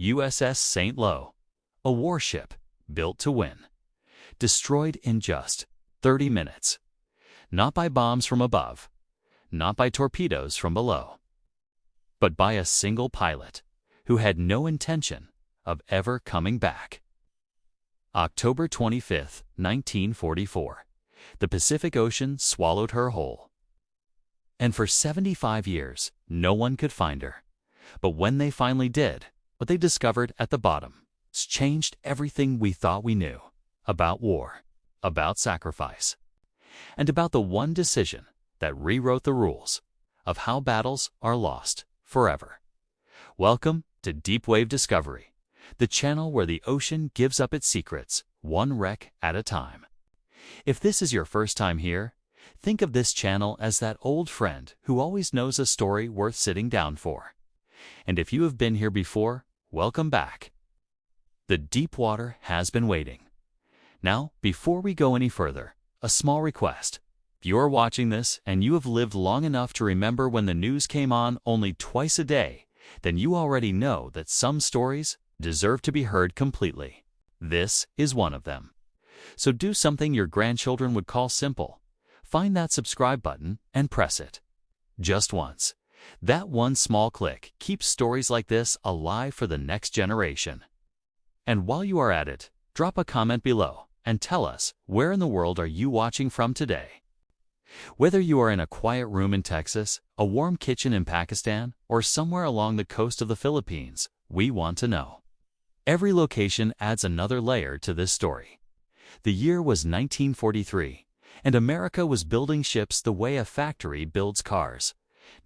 USS St. A warship built to win. Destroyed in just 30 minutes. Not by bombs from above, not by torpedoes from below, but by a single pilot who had no intention of ever coming back. October 25, 1944. The Pacific Ocean swallowed her whole. And for 75 years, no one could find her. But when they finally did, what they discovered at the bottom changed everything we thought we knew about war, about sacrifice, and about the one decision that rewrote the rules of how battles are lost forever. Welcome to Deep Wave Discovery, the channel where the ocean gives up its secrets, one wreck at a time. If this is your first time here, think of this channel as that old friend who always knows a story worth sitting down for. And if you have been here before, welcome back. The deep water has been waiting. Now, before we go any further, a small request. If you are watching this and you have lived long enough to remember when the news came on only twice a day, then you already know that some stories deserve to be heard completely. This is one of them. So do something your grandchildren would call simple. Find that subscribe button and press it. Just once. That one small click keeps stories like this alive for the next generation. And while you are at it, drop a comment below and tell us, where in the world are you watching from today? Whether you are in a quiet room in Texas, a warm kitchen in Pakistan, or somewhere along the coast of the Philippines, we want to know. Every location adds another layer to this story. The year was 1943, and America was building ships the way a factory builds cars.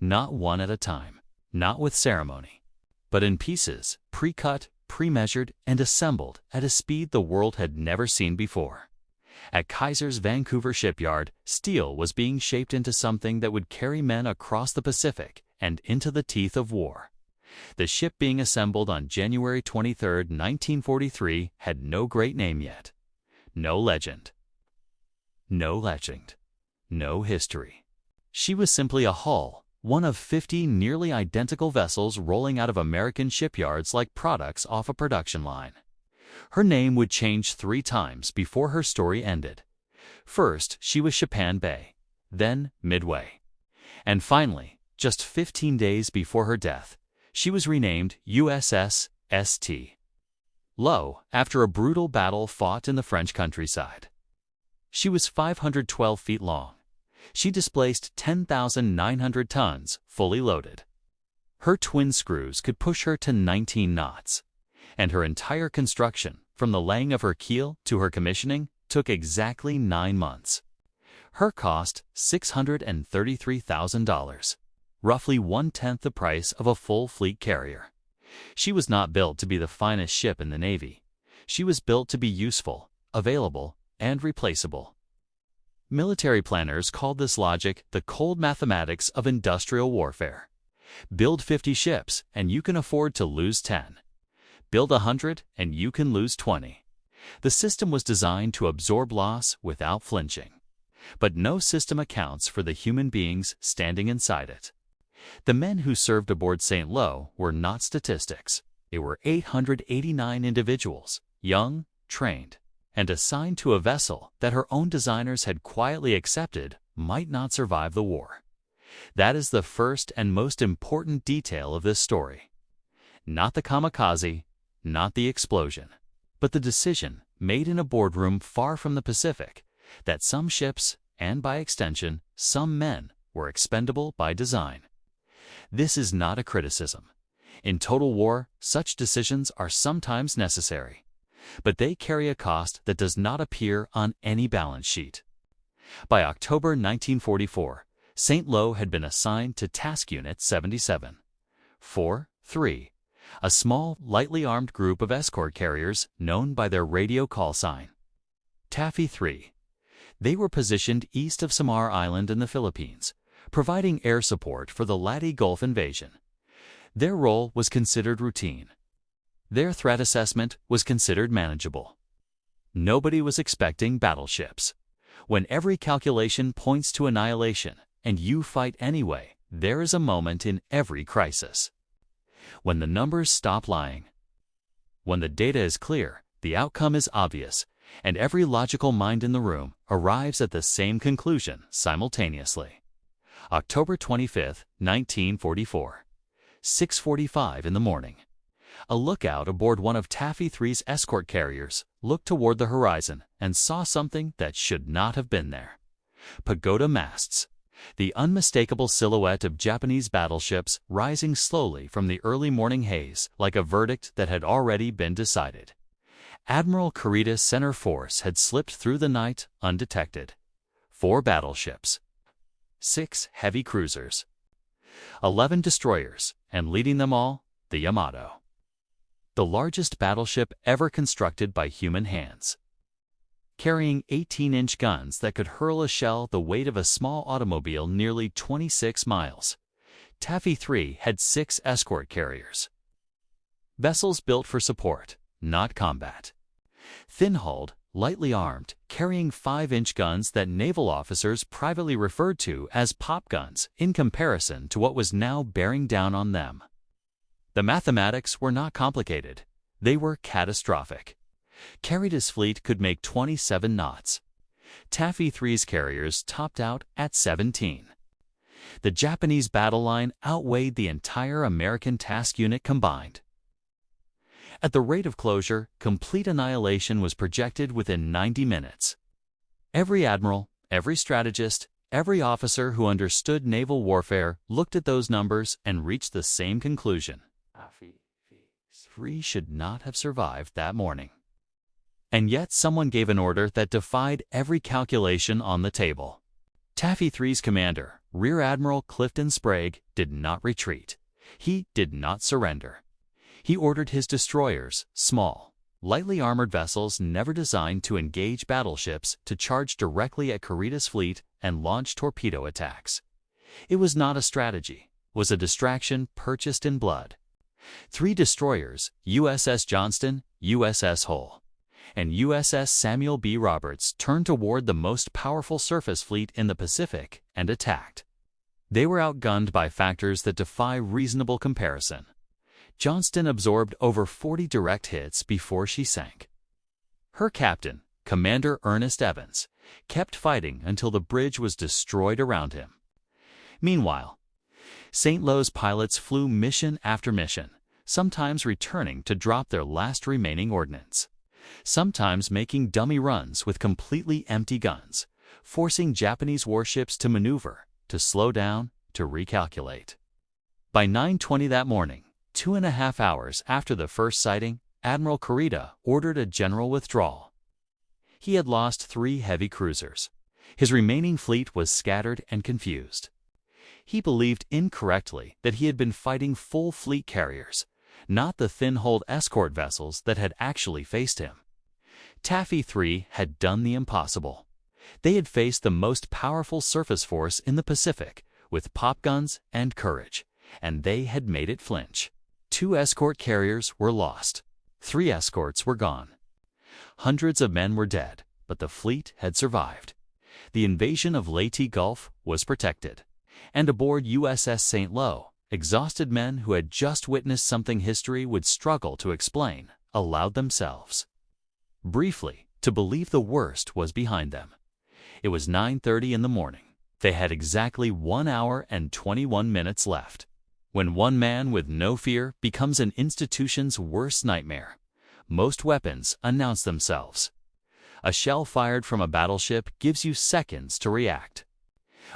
Not one at a time, not with ceremony, but in pieces, pre-cut, pre-measured, and assembled at a speed the world had never seen before. At Kaiser's Vancouver shipyard, steel was being shaped into something that would carry men across the Pacific and into the teeth of war. The ship being assembled on January 23, 1943, had no great name yet. No legend. No history. She was simply a hull, one of 50 nearly identical vessels rolling out of American shipyards like products off a production line. Her name would change 3 times before her story ended. First, she was Shapan Bay, then Midway. And finally, just 15 days before her death, she was renamed USS St. After a brutal battle fought in the French countryside. She was 512 feet long. She displaced 10,900 tons, fully loaded. Her twin screws could push her to 19 knots. And her entire construction, from the laying of her keel to her commissioning, took exactly 9 months. Her cost $633,000, roughly 1/10 the price of a full fleet carrier. She was not built to be the finest ship in the Navy. She was built to be useful, available, and replaceable. Military planners called this logic the cold mathematics of industrial warfare. Build 50 ships, and you can afford to lose 10. Build 100, and you can lose 20. The system was designed to absorb loss without flinching. But no system accounts for the human beings standing inside it. The men who served aboard St. were not statistics. They were 889 individuals, young, trained, and assigned to a vessel that her own designers had quietly accepted might not survive the war. That is the first and most important detail of this story. Not the kamikaze, not the explosion, but the decision, made in a boardroom far from the Pacific, that some ships, and by extension, some men, were expendable by design. This is not a criticism. In total war, such decisions are sometimes necessary, but they carry a cost that does not appear on any balance sheet. By October 1944, St. had been assigned to Task Unit 77. 4-3. A small, lightly armed group of escort carriers known by their radio call sign, Taffy 3. They were positioned east of Samar Island in the Philippines, providing air support for the Leyte Gulf invasion. Their role was considered routine. Their threat assessment was considered manageable. Nobody was expecting battleships. When every calculation points to annihilation, and you fight anyway, there is a moment in every crisis when the numbers stop lying. When the data is clear, the outcome is obvious, and every logical mind in the room arrives at the same conclusion simultaneously. October 25, 1944, 6:45 in the morning. A lookout aboard one of Taffy 3's escort carriers looked toward the horizon and saw something that should not have been there. Pagoda masts, the unmistakable silhouette of Japanese battleships rising slowly from the early morning haze like a verdict that had already been decided. Admiral Kurita's center force had slipped through the night undetected. 4 battleships, 6 heavy cruisers, 11 destroyers, and leading them all, the Yamato, the largest battleship ever constructed by human hands. Carrying 18-inch guns that could hurl a shell the weight of a small automobile nearly 26 miles, Taffy 3 had 6 escort carriers. Vessels built for support, not combat. Thin-hulled, lightly armed, carrying 5-inch guns that naval officers privately referred to as pop guns in comparison to what was now bearing down on them. The mathematics were not complicated. They were catastrophic. Kurita's fleet could make 27 knots. Taffy 3's carriers topped out at 17. The Japanese battle line outweighed the entire American task unit combined. At the rate of closure, complete annihilation was projected within 90 minutes. Every admiral, every strategist, every officer who understood naval warfare looked at those numbers and reached the same conclusion. Taffy 3 should not have survived that morning. And yet someone gave an order that defied every calculation on the table. Taffy 3's commander, Rear Admiral Clifton Sprague, did not retreat. He did not surrender. He ordered his destroyers, small, lightly armored vessels never designed to engage battleships, to charge directly at Kurita's fleet and launch torpedo attacks. It was not a strategy, it was a distraction purchased in blood. 3 destroyers, USS Johnston, USS Hull, and USS Samuel B. Roberts, turned toward the most powerful surface fleet in the Pacific and attacked. They were outgunned by factors that defy reasonable comparison. Johnston absorbed over 40 direct hits before she sank. Her captain, Commander Ernest Evans, kept fighting until the bridge was destroyed around him. Meanwhile, St. Louis pilots flew mission after mission, sometimes returning to drop their last remaining ordnance, sometimes making dummy runs with completely empty guns, forcing Japanese warships to maneuver, to slow down, to recalculate. By 9:20 that morning, 2.5 hours after the first sighting, Admiral Kurita ordered a general withdrawal. He had lost 3 heavy cruisers. His remaining fleet was scattered and confused. He believed incorrectly that he had been fighting full fleet carriers, not the thin-hulled escort vessels that had actually faced him. Taffy 3 had done the impossible. They had faced the most powerful surface force in the Pacific with pop guns and courage, and they had made it flinch. 2 escort carriers were lost. 3 escorts were gone. Hundreds of men were dead, but the fleet had survived. The invasion of Leyte Gulf was protected. And aboard USS St. exhausted men who had just witnessed something history would struggle to explain, allowed themselves, briefly, to believe the worst was behind them. It was 9:30 in the morning. They had exactly 1 hour and 21 minutes left. When one man with no fear becomes an institution's worst nightmare, most weapons announce themselves. A shell fired from a battleship gives you seconds to react.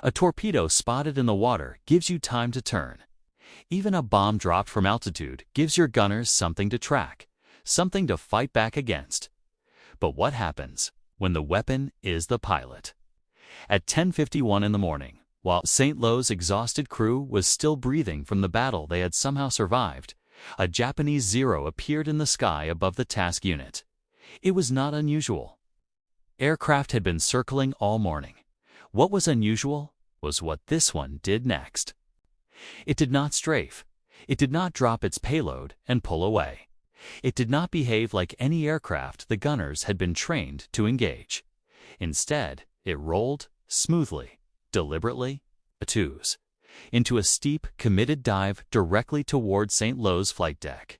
A torpedo spotted in the water gives you time to turn. Even a bomb dropped from altitude gives your gunners something to track, something to fight back against. But what happens when the weapon is the pilot? At 10:51 in the morning, while St. Louis' exhausted crew was still breathing from the battle they had somehow survived, a Japanese Zero appeared in the sky above the task unit. It was not unusual. Aircraft had been circling all morning. What was unusual was what this one did next. It did not strafe. It did not drop its payload and pull away. It did not behave like any aircraft the gunners had been trained to engage. Instead, it rolled smoothly, deliberately, into a steep, committed dive directly toward St. Louis' flight deck.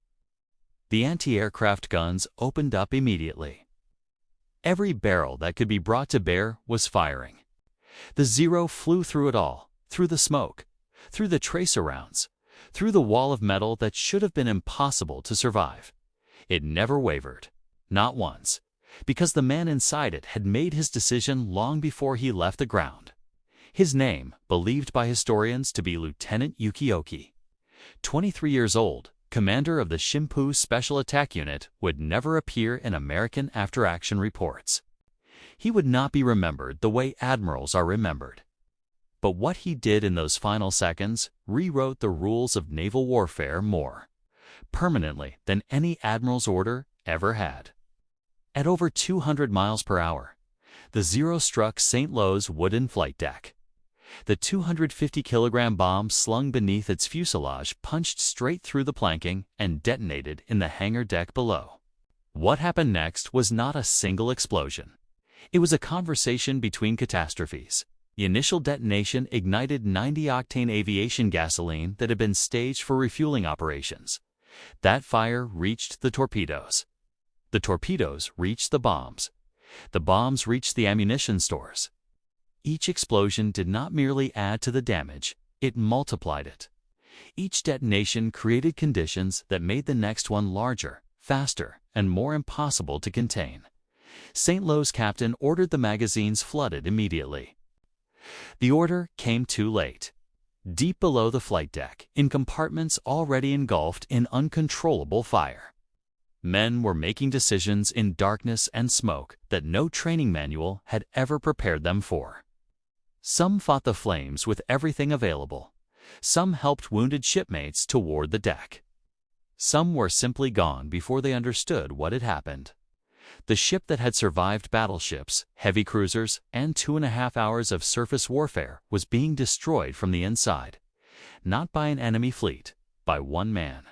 The anti-aircraft guns opened up immediately. Every barrel that could be brought to bear was firing. The Zero flew through it all, through the smoke, through the tracer rounds, through the wall of metal that should have been impossible to survive. It never wavered, not once, because the man inside it had made his decision long before he left the ground. His name, believed by historians to be Lieutenant Yukioki. 23 years old, commander of the Shimpu Special Attack Unit, would never appear in American after-action reports. He would not be remembered the way admirals are remembered. But what he did in those final seconds rewrote the rules of naval warfare more permanently than any admiral's order ever had. At over 200 miles per hour, the Zero struck St. Lo's wooden flight deck. The 250-kilogram bomb slung beneath its fuselage punched straight through the planking and detonated in the hangar deck below. What happened next was not a single explosion. It was a conversation between catastrophes. The initial detonation ignited 90-octane aviation gasoline that had been staged for refueling operations. That fire reached the torpedoes. The torpedoes reached the bombs. The bombs reached the ammunition stores. Each explosion did not merely add to the damage, it multiplied it. Each detonation created conditions that made the next one larger, faster, and more impossible to contain. St. Lo's captain ordered the magazines flooded immediately. The order came too late. Deep below the flight deck, in compartments already engulfed in uncontrollable fire. Men were making decisions in darkness and smoke that no training manual had ever prepared them for. Some fought the flames with everything available. Some helped wounded shipmates toward the deck. Some were simply gone before they understood what had happened. The ship that had survived battleships, heavy cruisers, and 2.5 hours of surface warfare was being destroyed from the inside. Not by an enemy fleet, by one man,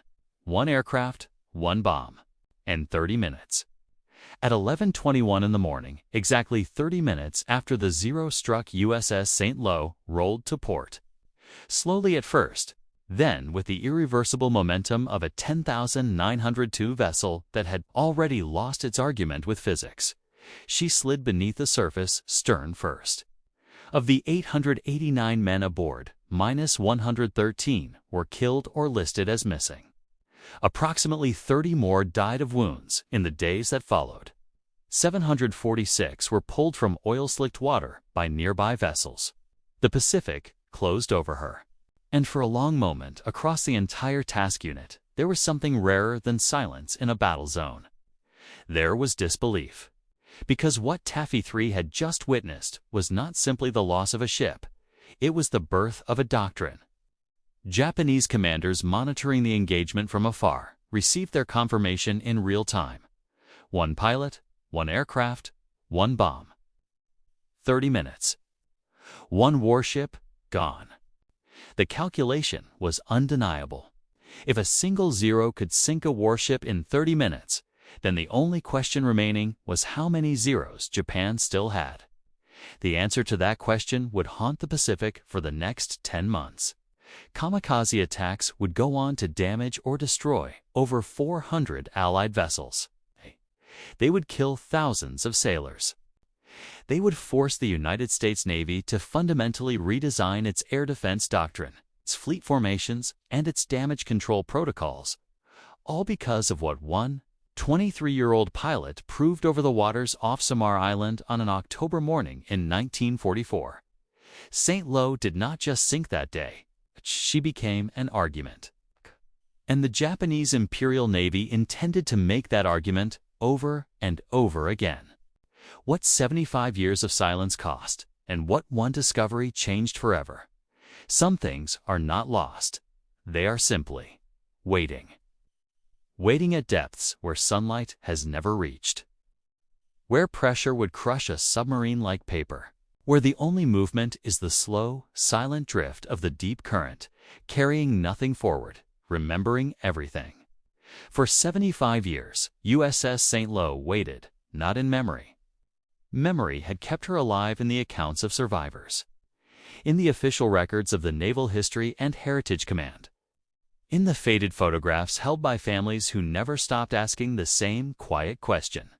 one aircraft, one bomb, and 30 minutes. At 11:21 in the morning, exactly 30 minutes after the Zero struck USS St. Lo, rolled to port. Slowly at first, then with the irreversible momentum of a 10,902 vessel that had already lost its argument with physics, she slid beneath the surface stern first. Of the 889 men aboard, -113 were killed or listed as missing. Approximately 30 more died of wounds in the days that followed. 746 were pulled from oil-slicked water by nearby vessels. The Pacific closed over her. And for a long moment across the entire task unit, there was something rarer than silence in a battle zone. There was disbelief. Because what Taffy 3 had just witnessed was not simply the loss of a ship, it was the birth of a doctrine. Japanese commanders monitoring the engagement from afar received their confirmation in real time. One pilot, one aircraft, one bomb. 30 minutes. One warship, gone. The calculation was undeniable. If a single Zero could sink a warship in 30 minutes, then the only question remaining was how many Zeros Japan still had. The answer to that question would haunt the Pacific for the next 10 months. Kamikaze attacks would go on to damage or destroy over 400 Allied vessels. They would kill thousands of sailors. They would force the United States Navy to fundamentally redesign its air defense doctrine, its fleet formations, and its damage control protocols, all because of what one 23-year-old pilot proved over the waters off Samar Island on an October morning in 1944. St. Lo did not just sink that day, she became an argument. And the Japanese Imperial Navy intended to make that argument over and over again. What 75 years of silence cost, and what one discovery changed forever. Some things are not lost. They are simply waiting. Waiting at depths where sunlight has never reached. Where pressure would crush a submarine like paper. Where the only movement is the slow, silent drift of the deep current, carrying nothing forward, remembering everything. For 75 years, USS St. Lo waited, not in memory. Memory had kept her alive in the accounts of survivors. In the official records of the Naval History and Heritage Command. in the faded photographs held by families who never stopped asking the same quiet question.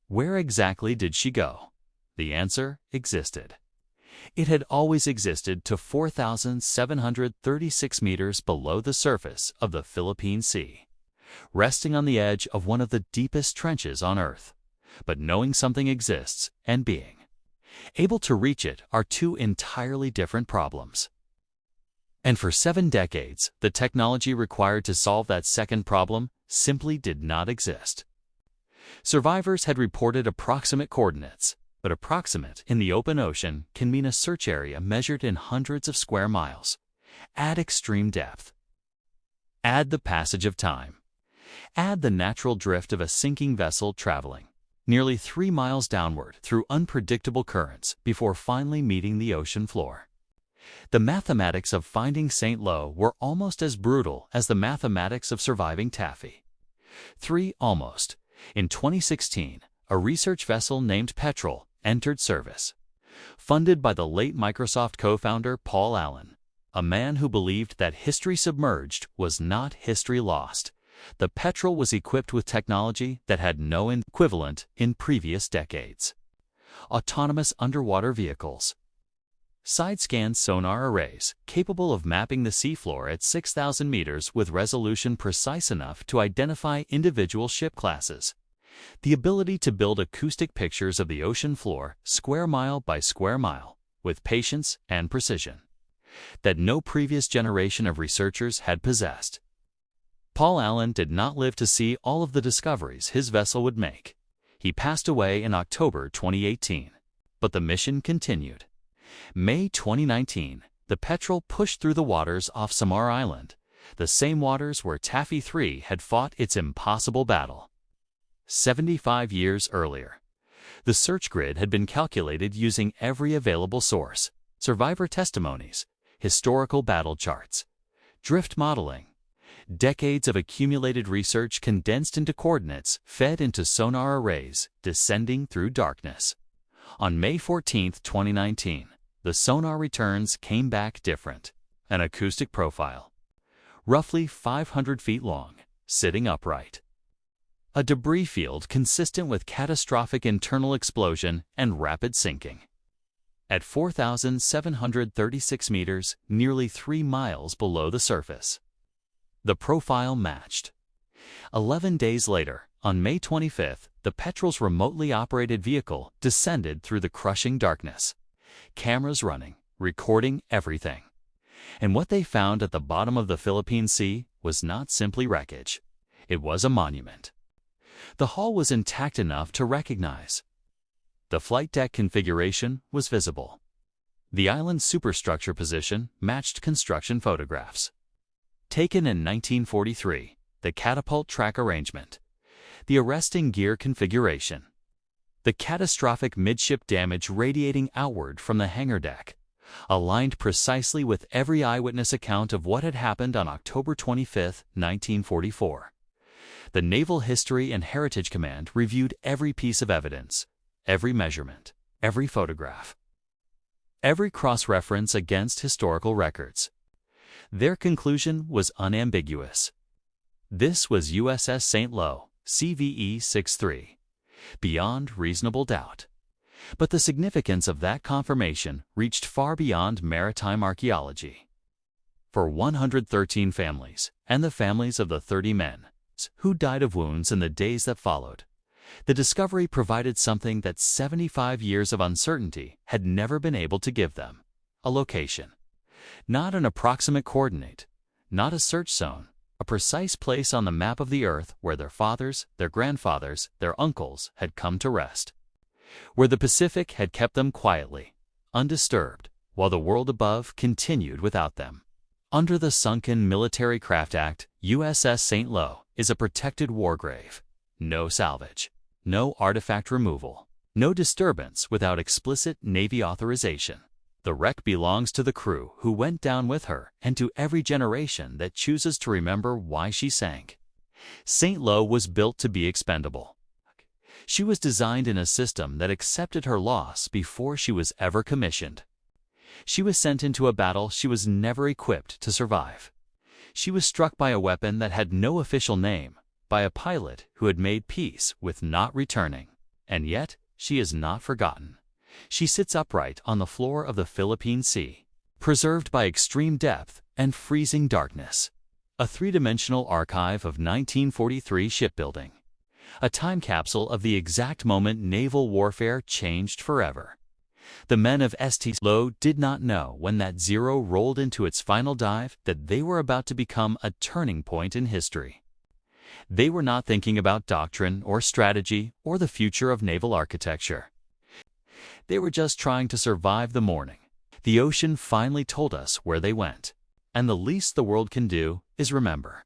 Where exactly did she go? The answer existed. It had always existed to 4,736 meters below the surface of the Philippine Sea, resting on the edge of one of the deepest trenches on Earth. But knowing something exists and being able to reach it are two entirely different problems. And for 7 decades, the technology required to solve that second problem simply did not exist. Survivors had reported approximate coordinates, but approximate in the open ocean can mean a search area measured in hundreds of square miles. Add extreme depth. Add the passage of time. Add the natural drift of a sinking vessel traveling nearly 3 miles downward through unpredictable currents before finally meeting the ocean floor. The mathematics of finding St. Lo were almost as brutal as the mathematics of surviving Taffy. Almost. In 2016, a research vessel named Petrel entered service. Funded by the late Microsoft co-founder Paul Allen, a man who believed that history submerged was not history lost, the Petrel was equipped with technology that had no equivalent in previous decades. Autonomous underwater vehicles. Side-scan sonar arrays capable of mapping the seafloor at 6,000 meters with resolution precise enough to identify individual ship classes. The ability to build acoustic pictures of the ocean floor square mile by square mile with patience and precision that no previous generation of researchers had possessed. Paul Allen did not live to see all of the discoveries his vessel would make. He passed away in October 2018, but the mission continued. May 2019, the Petrel pushed through the waters off Samar Island, the same waters where Taffy 3 had fought its impossible battle. 75 years earlier, the search grid had been calculated using every available source: survivor testimonies, historical battle charts, drift modeling, decades of accumulated research condensed into coordinates fed into sonar arrays descending through darkness. On May 14, 2019, the sonar returns came back different. An acoustic profile, roughly 500 feet long, sitting upright. A debris field consistent with catastrophic internal explosion and rapid sinking. At 4,736 meters, nearly 3 miles below the surface. The profile matched. 11 days later, on May 25th, the Petrel's remotely operated vehicle descended through the crushing darkness. Cameras running, recording everything. And what they found at the bottom of the Philippine Sea was not simply wreckage. It was a monument. The hull was intact enough to recognize. The flight deck configuration was visible. The island's superstructure position matched construction photographs. Taken in 1943, the catapult track arrangement, the arresting gear configuration, the catastrophic midship damage radiating outward from the hangar deck, aligned precisely with every eyewitness account of what had happened on October 25, 1944. The Naval History and Heritage Command reviewed every piece of evidence, every measurement, every photograph, every cross-reference against historical records. Their conclusion was unambiguous. This was USS St. Lo, CVE 63, beyond reasonable doubt. But the significance of that confirmation reached far beyond maritime archaeology. For 113 families, and the families of the 30 men who died of wounds in the days that followed, the discovery provided something that 75 years of uncertainty had never been able to give them: a location. Not an approximate coordinate, not a search zone, a precise place on the map of the Earth where their fathers, their grandfathers, their uncles had come to rest. Where the Pacific had kept them quietly, undisturbed, while the world above continued without them. Under the Sunken Military Craft Act, USS St. Lo is a protected war grave. No salvage, no artifact removal, no disturbance without explicit Navy authorization. The wreck belongs to the crew who went down with her and to every generation that chooses to remember why she sank. St. Lo was built to be expendable. She was designed in a system that accepted her loss before she was ever commissioned. She was sent into a battle she was never equipped to survive. She was struck by a weapon that had no official name, by a pilot who had made peace with not returning. And yet, she is not forgotten. She sits upright on the floor of the Philippine Sea, preserved by extreme depth and freezing darkness. A three-dimensional archive of 1943 shipbuilding. A time capsule of the exact moment naval warfare changed forever. The men of St. did not know when that Zero rolled into its final dive that they were about to become a turning point in history. They were not thinking about doctrine or strategy or the future of naval architecture. They were just trying to survive the morning. The ocean finally told us where they went. And the least the world can do is remember.